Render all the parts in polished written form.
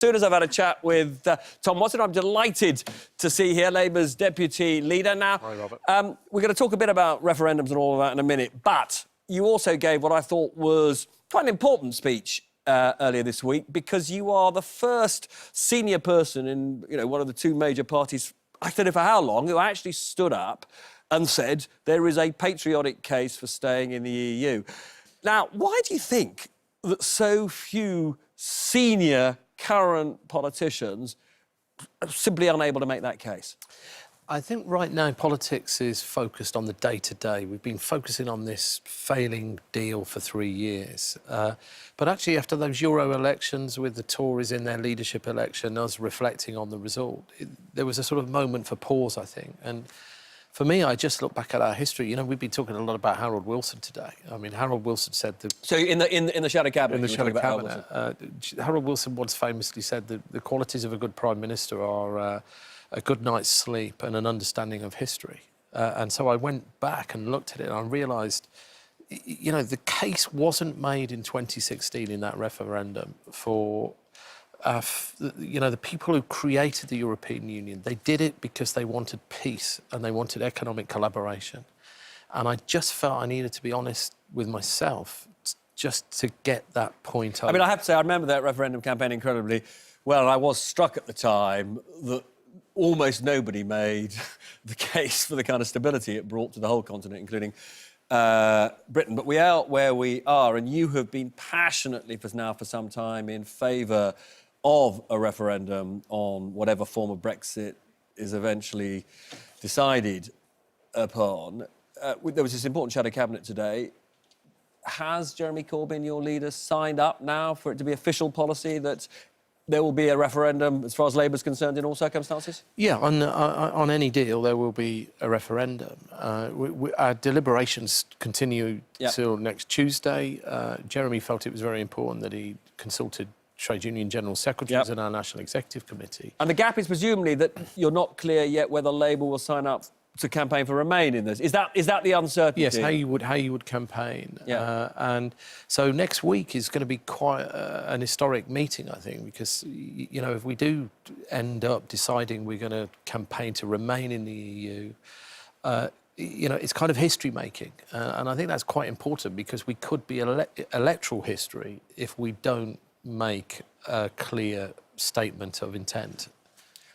As soon as I've had a chat with Tom Watson, I'm delighted to see here Labour's deputy leader. Now, hi, Robert. We're going to talk a bit about referendums and all of that in a minute, but you also gave what I thought was quite an important speech earlier this week, because you are the first senior person in, one of the two major parties, I don't know for how long, who actually stood up and said there is a patriotic case for staying in the EU. Now, why do you think that so few senior current politicians are simply unable to make that case? I think right now politics is focused on the day-to-day. We've been focusing on this failing deal for 3 years. But actually, after those Euro elections, with the Tories in their leadership election, us reflecting on the result, there was a sort of moment for pause, I think. And for me, I just look back at our history. We've been talking a lot about Harold Wilson today. I mean, Harold Wilson said that... So in the shadow cabinet? In the shadow cabinet. Harold Wilson once famously said that the qualities of a good Prime Minister are a good night's sleep and an understanding of history. And so I went back and looked at it and I realised, the case wasn't made in 2016 in that referendum for... the people who created the European Union, they did it because they wanted peace and they wanted economic collaboration. And I just felt I needed to be honest with myself just to get that point over. I mean, I have to say, I remember that referendum campaign incredibly well, and I was struck at the time that almost nobody made the case for the kind of stability it brought to the whole continent, including Britain. But we are where we are, and you have been passionately for some time in favour of a referendum on whatever form of Brexit is eventually decided upon. There was this important shadow cabinet today. Has Jeremy Corbyn, your leader, signed up now for it to be official policy that there will be a referendum, as far as Labour's concerned, in all circumstances? Yeah, on any deal, there will be a referendum. Our deliberations continue till next Tuesday. Jeremy felt it was very important that he consulted Trade Union General Secretaries and our National Executive Committee. And the gap is presumably that you're not clear yet whether Labour will sign up to campaign for Remain in this. Is that the uncertainty? Yes, how you would campaign. And so next week is going to be quite an historic meeting, I think, because, if we do end up deciding we're going to campaign to remain in the EU, it's kind of history-making. And I think that's quite important, because we could be electoral history if we don't make a clear statement of intent.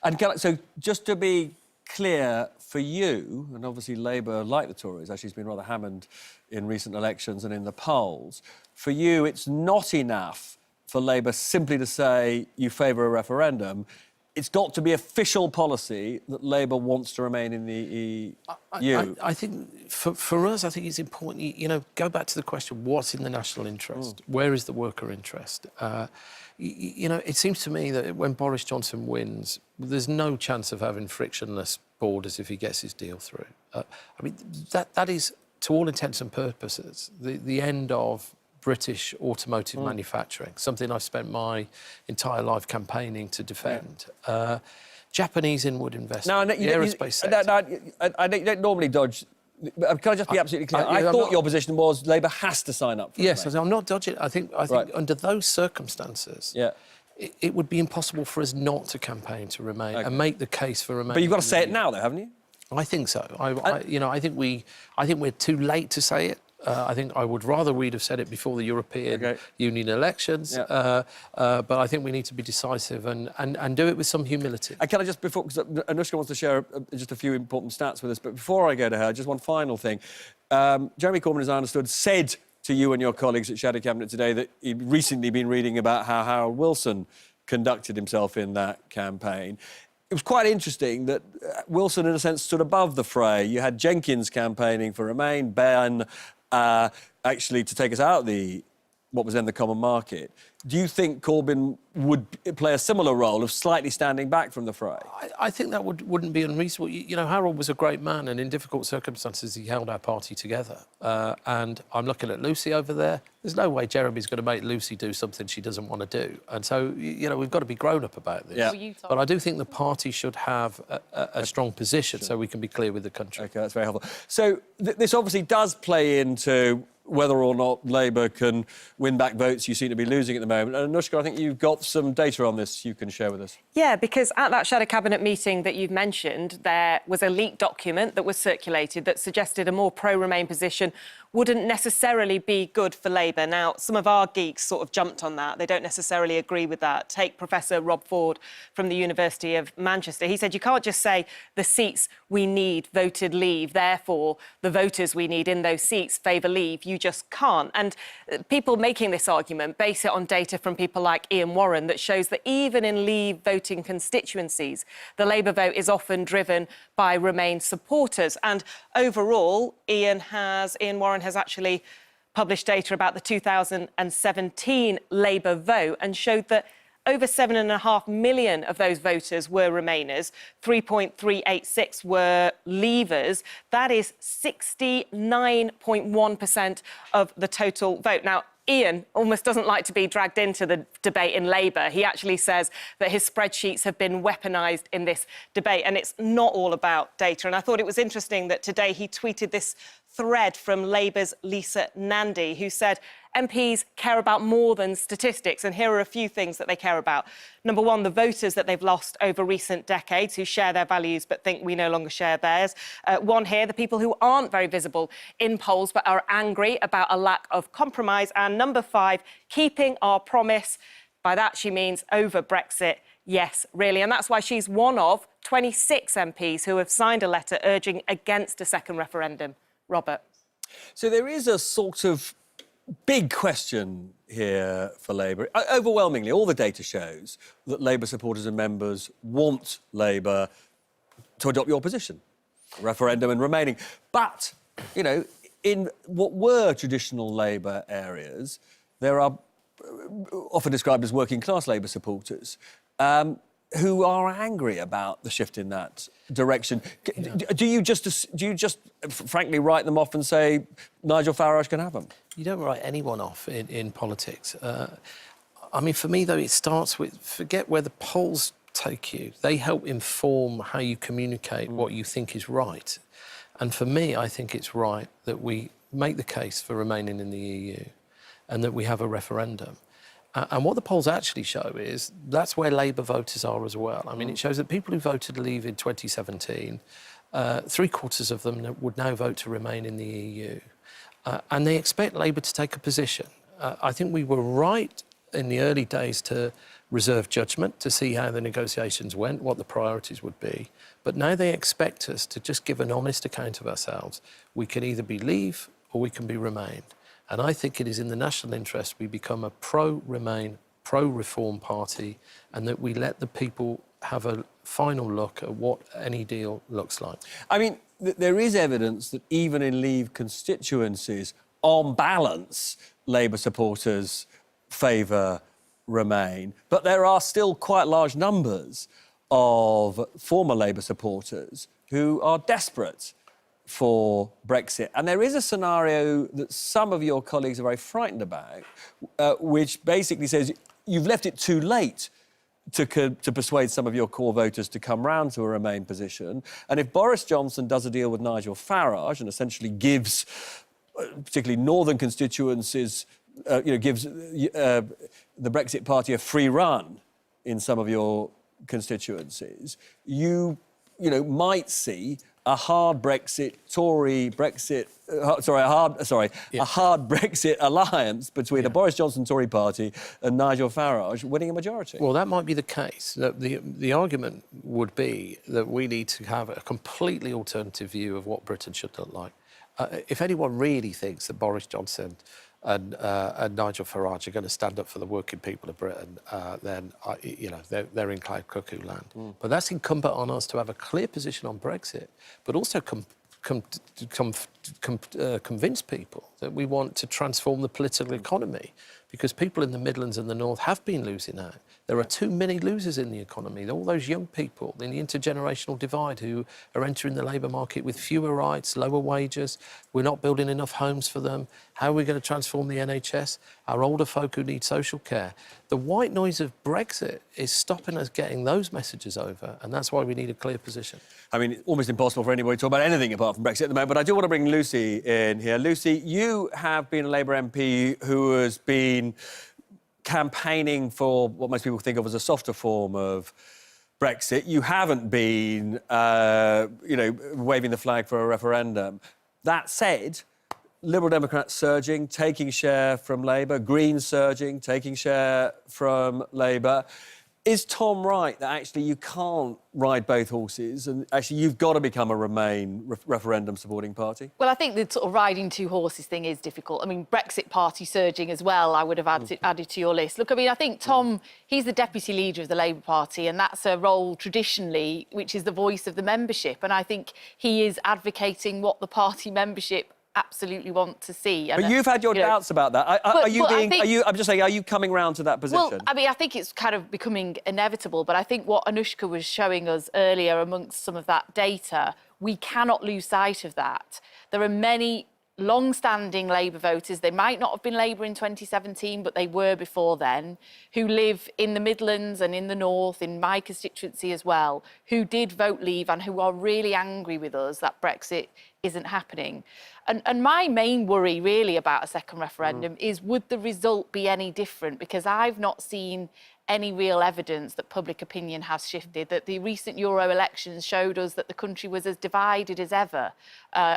And so just to be clear, for you, and obviously Labour, like the Tories, actually has been rather hammered in recent elections and in the polls, for you it's not enough for Labour simply to say you favour a referendum. It's got to be official policy that Labour wants to remain in the EU. I think for us, I think it's important, go back to the question, what's in the national interest? Where is the worker interest? It seems to me that when Boris Johnson wins, there's no chance of having frictionless borders if he gets his deal through. That is, to all intents and purposes, the end of British automotive manufacturing, something I've spent my entire life campaigning to defend. Japanese inward investment, the aerospace sector. I don't normally dodge. Can I just be absolutely clear? I thought your position was Labour has to sign up for Yes, I'm not dodging. I think under those circumstances, it would be impossible for us not to campaign to Remain and make the case for Remain. But you've got to say it now, though, haven't you? I think so. I think we're too late to say it. I think I would rather we'd have said it before the European Union elections, but I think we need to be decisive and do it with some humility. And can I just, because Anushka wants to share just a few important stats with us, but before I go to her, just one final thing. Jeremy Corbyn, as I understood, said to you and your colleagues at Shadow Cabinet today that he'd recently been reading about how Harold Wilson conducted himself in that campaign. It was quite interesting that Wilson, in a sense, stood above the fray. You had Jenkins campaigning for Remain, Benn actually to take us out of what was then the common market. Do you think Corbyn would play a similar role of slightly standing back from the fray? I think that wouldn't be unreasonable. Harold was a great man, and in difficult circumstances he held our party together. And I'm looking at Lucy over there. There's no way Jeremy's going to make Lucy do something she doesn't want to do. And so, we've got to be grown up about this. Yeah. But I do think the party should have a strong position so we can be clear with the country. OK, that's very helpful. So this obviously does play into whether or not Labour can win back votes you seem to be losing at the moment. And Anushka, I think you've got some data on this you can share with us. Yeah, because at that Shadow Cabinet meeting that you've mentioned, there was a leaked document that was circulated that suggested a more pro-Remain position wouldn't necessarily be good for Labour. Now, some of our geeks sort of jumped on that. They don't necessarily agree with that. Take Professor Rob Ford from the University of Manchester. He said you can't just say the seats we need voted Leave, therefore the voters we need in those seats favour Leave. You just can't. And people making this argument base it on data from people like Ian Warren that shows that even in Leave voting constituencies, the Labour vote is often driven by Remain supporters. And overall, Ian Warren has actually published data about the 2017 Labour vote and showed that over 7.5 million of those voters were Remainers, 3.386 were Leavers. That is 69.1% of the total vote. Now, Ian almost doesn't like to be dragged into the debate in Labour. He actually says that his spreadsheets have been weaponised in this debate, and it's not all about data. And I thought it was interesting that today he tweeted this thread from Labour's Lisa Nandy, who said MPs care about more than statistics, and here are a few things that they care about. Number one, the voters that they've lost over recent decades who share their values but think we no longer share theirs. One here, the people who aren't very visible in polls but are angry about a lack of compromise. And number five, keeping our promise. By that she means over Brexit. Yes, really. And that's why she's one of 26 MPs who have signed a letter urging against a second referendum. Robert. So there is a sort of big question here for Labour. Overwhelmingly, all the data shows that Labour supporters and members want Labour to adopt your position, referendum and remaining. But, you know, in what were traditional Labour areas, there are often described as working-class Labour supporters who are angry about the shift in that direction. Do you just frankly write them off and say Nigel Farage can have them? You don't write anyone off in politics. I mean, for me, though, it starts with forget where the polls take you. They help inform how you communicate what you think is right. And for me, I think it's right that we make the case for remaining in the EU and that we have a referendum. And what the polls actually show is that's where Labour voters are as well. I mean, it shows that people who voted Leave in 2017, three-quarters of them would now vote to remain in the EU. And they expect Labour to take a position. I think we were right in the early days to reserve judgment, to see how the negotiations went, what the priorities would be. But now they expect us to just give an honest account of ourselves. We can either be Leave or we can be Remain. And I think it is in the national interest we become a pro-Remain, pro-reform party and that we let the people have a final look at what any deal looks like. I mean, there is evidence that even in Leave constituencies, on balance, Labour supporters favour Remain. But there are still quite large numbers of former Labour supporters who are desperate for Brexit. And there is a scenario that some of your colleagues are very frightened about, which basically says you've left it too late to persuade some of your core voters to come round to a Remain position. And if Boris Johnson does a deal with Nigel Farage and essentially gives, particularly northern constituencies, gives the Brexit Party a free run in some of your constituencies, you might see a hard Brexit a hard Brexit alliance between a Boris Johnson Tory party and Nigel Farage winning a majority. Well, that might be the case. The argument would be that we need to have a completely alternative view of what Britain should look like. If anyone really thinks that Boris Johnson and Nigel Farage are going to stand up for the working people of Britain, then they're in cloud cuckoo land. But that's incumbent on us to have a clear position on Brexit, but also convince people that we want to transform the political economy, because people in the Midlands and the North have been losing out. There are too many losers in the economy. All those young people in the intergenerational divide who are entering the labour market with fewer rights, lower wages. We're not building enough homes for them. How are we going to transform the NHS? Our older folk who need social care. The white noise of Brexit is stopping us getting those messages over, and that's why we need a clear position. I mean, it's almost impossible for anybody to talk about anything apart from Brexit at the moment, but I do want to bring Lucy in here. Lucy, you have been a Labour MP who has been campaigning for what most people think of as a softer form of Brexit. You haven't been, waving the flag for a referendum. That said, Liberal Democrats surging, taking share from Labour, Greens surging, taking share from Labour. Is Tom right that actually you can't ride both horses and actually you've got to become a Remain referendum supporting party? Well, I think the sort of riding two horses thing is difficult. I mean, Brexit party surging as well, I would have added to your list. Look, I mean, I think Tom, he's the deputy leader of the Labour Party, and that's a role traditionally which is the voice of the membership. And I think he is advocating what the party membership absolutely want to see. But you've had your doubts about that. Are you coming round to that position? Well, I mean, I think it's kind of becoming inevitable, but I think what Anushka was showing us earlier amongst some of that data, we cannot lose sight of that. There are many long-standing Labour voters, they might not have been Labour in 2017, but they were before then, who live in the Midlands and in the North, in my constituency as well, who did vote Leave and who are really angry with us that Brexit isn't happening. And my main worry really about a second referendum is, would the result be any different? Because I've not seen any real evidence that public opinion has shifted, that the recent Euro elections showed us that the country was as divided as ever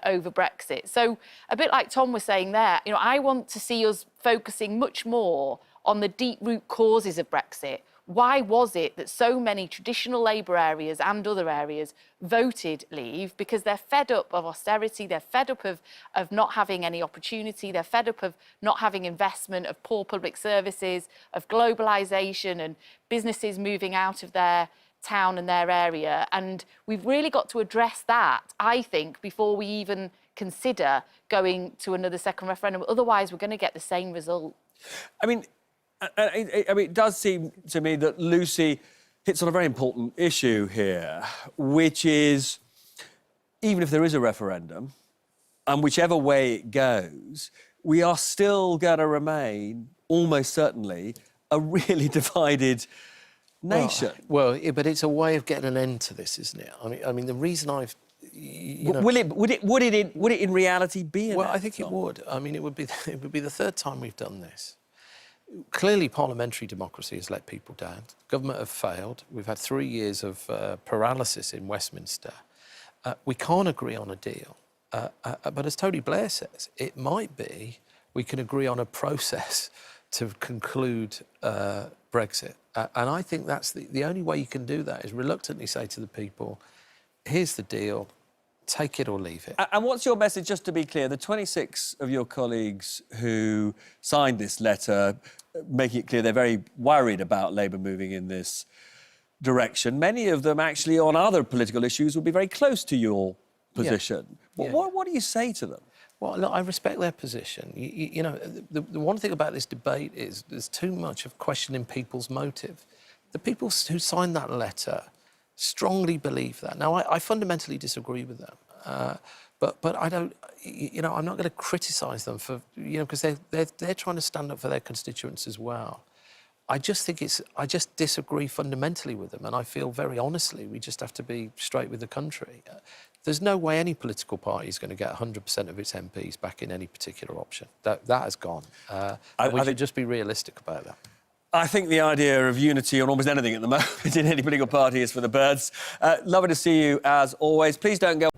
over Brexit. So a bit like Tom was saying there, I want to see us focusing much more on the deep root causes of Brexit. Why was it that so many traditional Labour areas and other areas voted Leave? Because they're fed up of austerity, they're fed up of not having any opportunity, they're fed up of not having investment, of poor public services, of globalisation and businesses moving out of their town and their area. And we've really got to address that, I think, before we even consider going to another second referendum. Otherwise, we're going to get the same result. I mean, it does seem to me that Lucy hits on a very important issue here, which is, even if there is a referendum, and whichever way it goes, we are still going to remain, almost certainly, a really divided nation. Well, yeah, but it's a way of getting an end to this, isn't it? I mean, the reason I've... Would it in reality be an Well, end, I think Tom? it would. I mean, it would be the third time we've done this. Clearly, parliamentary democracy has let people down. Government have failed. We've had 3 years of paralysis in Westminster. We can't agree on a deal. But as Tony Blair says, it might be we can agree on a process to conclude Brexit. And I think that's the only way you can do that is reluctantly say to the people, here's the deal, take it or leave it. And what's your message, just to be clear? The 26 of your colleagues who signed this letter, making it clear they're very worried about Labour moving in this direction, many of them actually on other political issues would be very close to your position. Yeah. What do you say to them? Well, look, I respect their position. The one thing about this debate is there's too much of questioning people's motive. The people who signed that letter strongly believe that. Now, I fundamentally disagree with them, but I don't. I'm not going to criticise them for because they're trying to stand up for their constituents as well. I just disagree fundamentally with them, and I feel very honestly we just have to be straight with the country. There's no way any political party is going to get 100% of its MPs back in any particular option. That has gone. We should just be realistic about that. I think the idea of unity on almost anything at the moment in any political party is for the birds. Lovely to see you as always. Please don't go.